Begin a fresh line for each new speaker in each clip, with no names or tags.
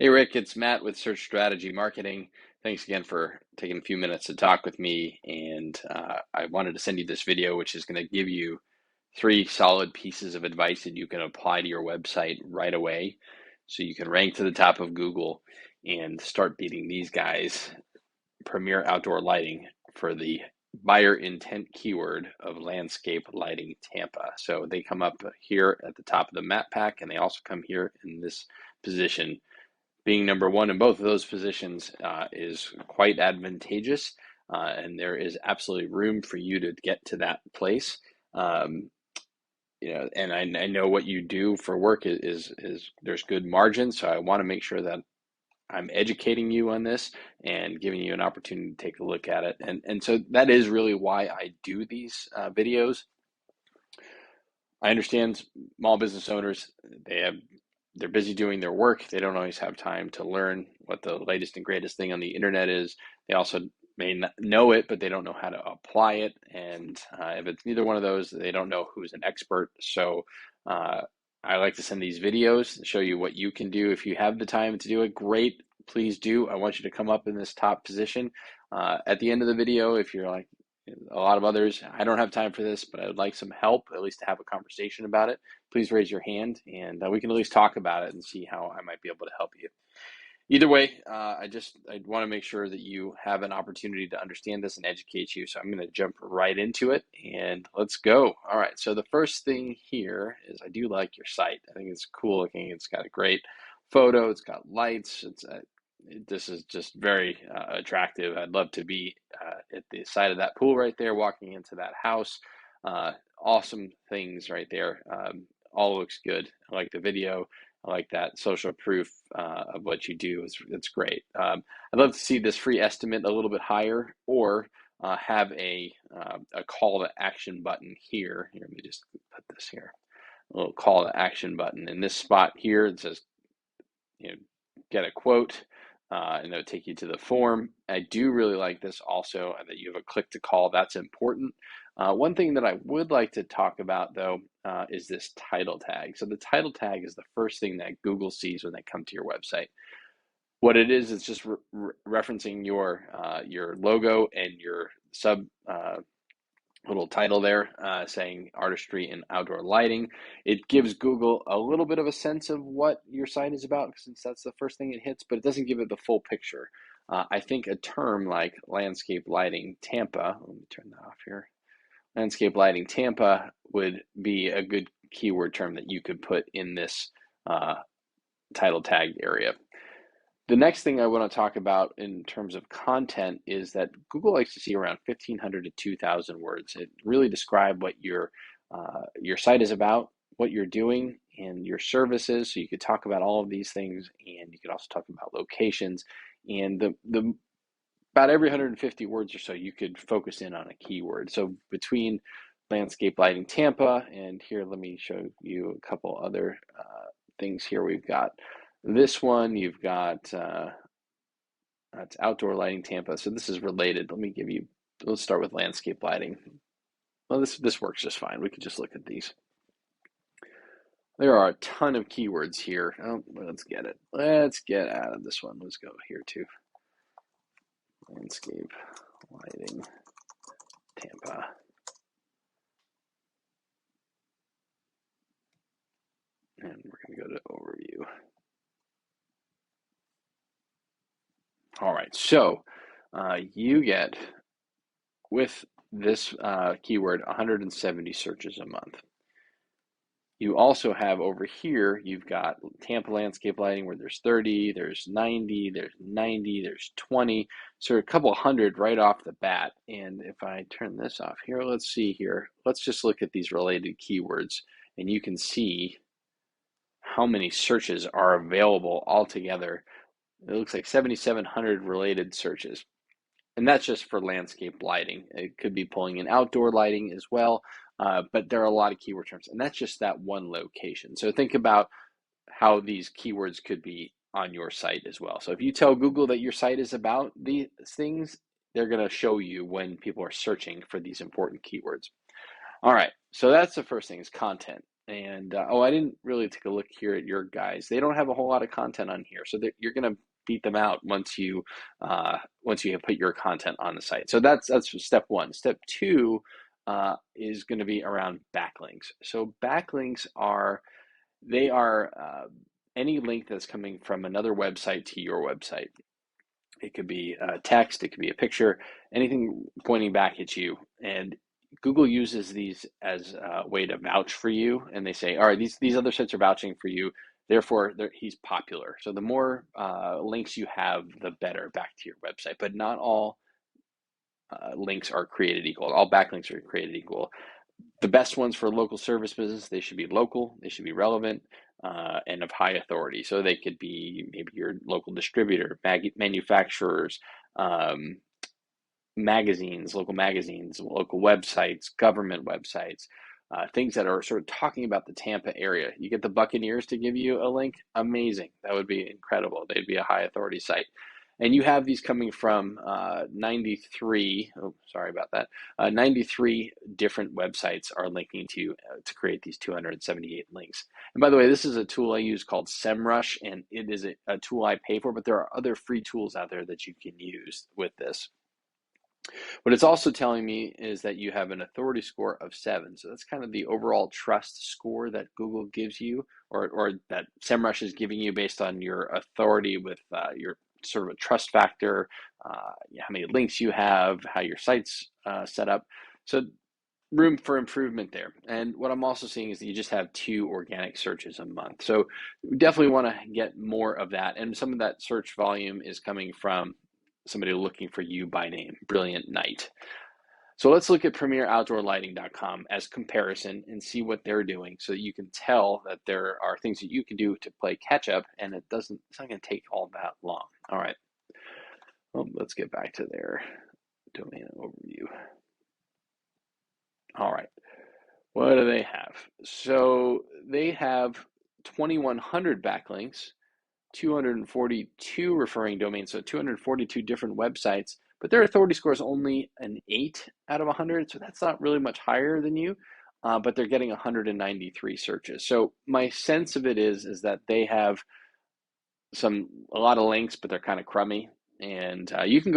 Hey Rick, it's Matt with Search Strategy Marketing. Thanks again for taking a few minutes to talk with me. And I wanted to send you this video, which is going to give you three solid pieces of advice that you can apply to your website right away so you can rank to the top of Google and start beating these guys, Premier Outdoor Lighting, for the buyer intent keyword of landscape lighting Tampa. So they come up here at the top of the map pack, and they also come here in this position. Being number one in both of those positions is quite advantageous, and there is absolutely room for you to get to that place. Um, and I know what you do for work is there's good margin, so I want to make sure that I'm educating you on this and giving you an opportunity to take a look at it. And so that is really why I do these videos. I understand small business owners, they're busy doing their work. They don't always have time to learn what the latest and greatest thing on the internet is. They also may not know it, but they don't know how to apply it. And if it's neither one of those, they don't know who's an expert. So I like to send these videos to show you what you can do. If you have the time to do it, great. Please do. I want you to come up in this top position. At the end of the video, if you're like, a lot of others, I don't have time for this, but I would like some help, at least to have a conversation about it. Please raise your hand, and we can at least talk about it and see how I might be able to help you. Either way, I want to make sure that you have an opportunity to understand this and educate you. So I'm going to jump right into it, and let's go. All right. So the first thing here is I do like your site. I think it's cool looking. It's got a great photo. It's got lights. This is just very attractive. I'd love to be at the side of that pool right there, walking into that house. Awesome things right there. All looks good. I like the video. I like that social proof of what you do. It's great. I'd love to see this free estimate a little bit higher, or have a call to action button here. Here, let me just put this here. A little call to action button in this spot here. It says, get a quote, and it'll take you to the form. I do really like this also, that you have a click to call. That's important. One thing that I would like to talk about, though, is this title tag. So the title tag is the first thing that Google sees when they come to your website. What it is just referencing your logo and your sub little title there, saying artistry and outdoor lighting. It gives Google a little bit of a sense of what your site is about, since that's the first thing it hits, but it doesn't give it the full picture. I think a term like landscape lighting Tampa, let me turn that off here. Landscape lighting Tampa would be a good keyword term that you could put in this title tag area. The next thing I want to talk about in terms of content is that Google likes to see around 1,500 to 2,000 words. It really describe what your site is about, what you're doing, and your services. So you could talk about all of these things, and you could also talk about locations. And the about every 150 words or so, you could focus in on a keyword. So between landscape lighting Tampa, and here, let me show you a couple other things here. We've got this one, you've got it's outdoor lighting Tampa. So this is related. Let's start with landscape lighting. Well, this works just fine. We could just look at these. There are a ton of keywords here. Oh, let's get it. Let's get out of this one. Let's go here too. Landscape lighting Tampa. And we're going to go to overview. All right, so you get, with this keyword, 170 searches a month. You also have over here, you've got Tampa landscape lighting, where there's 30, there's 90, there's 90, there's 20. So a couple hundred right off the bat. And if I turn this off here, let's see here. Let's just look at these related keywords, and you can see how many searches are available altogether. It looks like 7,700 related searches. And that's just for landscape lighting. It could be pulling in outdoor lighting as well, but there are a lot of keyword terms, and that's just that one location. So think about how these keywords could be on your site as well. So if you tell Google that your site is about these things, they're going to show you when people are searching for these important keywords. All right, so that's the first thing, is content. And oh, I didn't really take a look here at your guys. They don't have a whole lot of content on here, so you're gonna beat them out once you have put your content on the site. So that's step one. Step two is going to be around backlinks. So backlinks are they are any link that's coming from another website to your website. It could be text, it could be a picture, anything pointing back at you. And Google uses these as a way to vouch for you, and they say, all right, these other sites are vouching for you, therefore he's popular. So the more links you have, the better back to your website. But not all links are created equal. All backlinks are created equal. The best ones for local service business, they should be local, they should be relevant, and of high authority. So they could be maybe your local distributor, manufacturers, um, magazines, local websites, government websites, things that are sort of talking about the Tampa area. You get the Buccaneers to give you a link, amazing. That would be incredible. They'd be a high authority site. And you have these coming from 93, oh, sorry about that, 93 different websites are linking to create these 278 links. And by the way, this is a tool I use called SEMrush, and it is a tool I pay for, but there are other free tools out there that you can use with this. What it's also telling me is that you have an authority score of 7. So that's kind of the overall trust score that Google gives you, or that SEMrush is giving you based on your authority with your sort of a trust factor, how many links you have, how your site's set up. So room for improvement there. And what I'm also seeing is that you just have 2 organic searches a month. So we definitely want to get more of that. And some of that search volume is coming from somebody looking for you by name, Brilliant Night. So let's look at premieroutdoorlighting.com as comparison and see what they're doing so that you can tell that there are things that you can do to play catch up, and it's not going to take all that long. All right. Well, let's get back to their domain overview. All right. What do they have? So they have 2,100 backlinks, 242 referring domains, so 242 different websites, but their authority score is only an 8 out of 100, so that's not really much higher than you, but they're getting 193 searches. So my sense of it is that they have a lot of links, but they're kind of crummy. And you can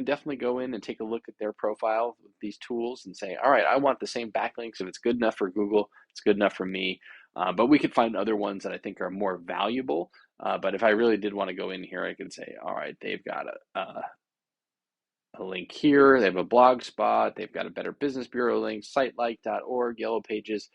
definitely go in and take a look at their profile with these tools and say, all right, I want the same backlinks. If it's good enough for Google, it's good enough for me. But we could find other ones that I think are more valuable. But if I really did want to go in here, I could say, all right, they've got a link here. They have a blog spot. They've got a Better Business Bureau link, sitelike.org, Yellow Pages.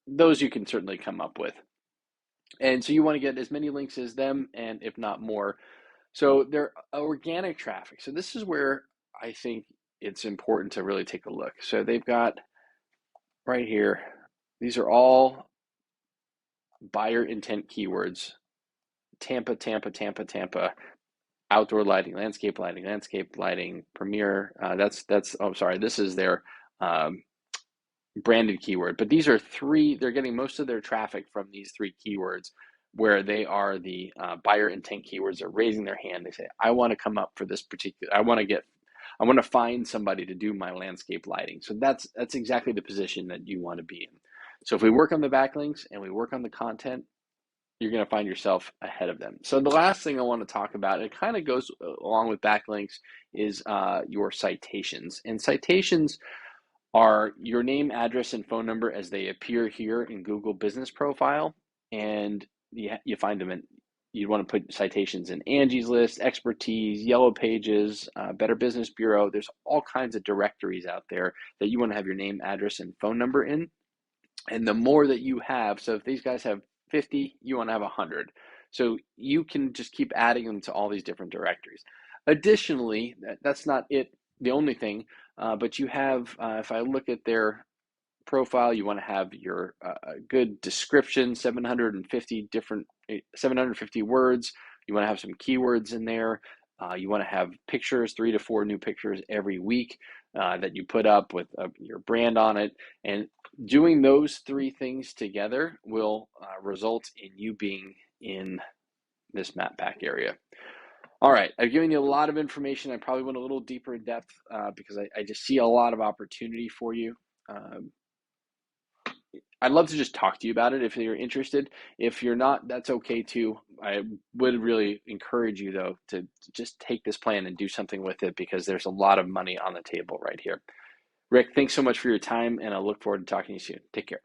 Those you can certainly come up with. And so you want to get as many links as them, and if not more. So they're organic traffic. So this is where I think it's important to really take a look. So they've got right here, these are all buyer intent keywords. Tampa, Tampa, Tampa, Tampa, outdoor lighting, landscape lighting, Premier. Oh, sorry, this is their branded keyword. But these are they're getting most of their traffic from these 3 keywords, where they are the buyer intent keywords. They're raising their hand. They say, I want to come up for this particular, I want to find somebody to do my landscape lighting. So that's exactly the position that you want to be in. So if we work on the backlinks and we work on the content, you're going to find yourself ahead of them. So the last thing I want to talk about, it kind of goes along with backlinks, is your citations. And citations are your name, address, and phone number as they appear here in Google Business Profile. And you find them you'd want to put citations in Angie's List, Expertise, Yellow Pages, Better Business Bureau. There's all kinds of directories out there that you want to have your name, address, and phone number in. And the more that you have, so if these guys have 50, you want to have 100. So you can just keep adding them to all these different directories. Additionally, that's not the only thing, but you have, if I look at their profile, you want to have your good description, 750 words. You want to have some keywords in there. You want to have pictures, 3 to 4 new pictures every week that you put up with your brand on it. And doing those 3 things together will result in you being in this map pack area. All right, I've given you a lot of information. I probably went a little deeper in depth because I just see a lot of opportunity for you. I'd love to just talk to you about it if you're interested. If you're not, that's okay too. I would really encourage you though to just take this plan and do something with it because there's a lot of money on the table right here. Rick, thanks so much for your time, and I look forward to talking to you soon. Take care.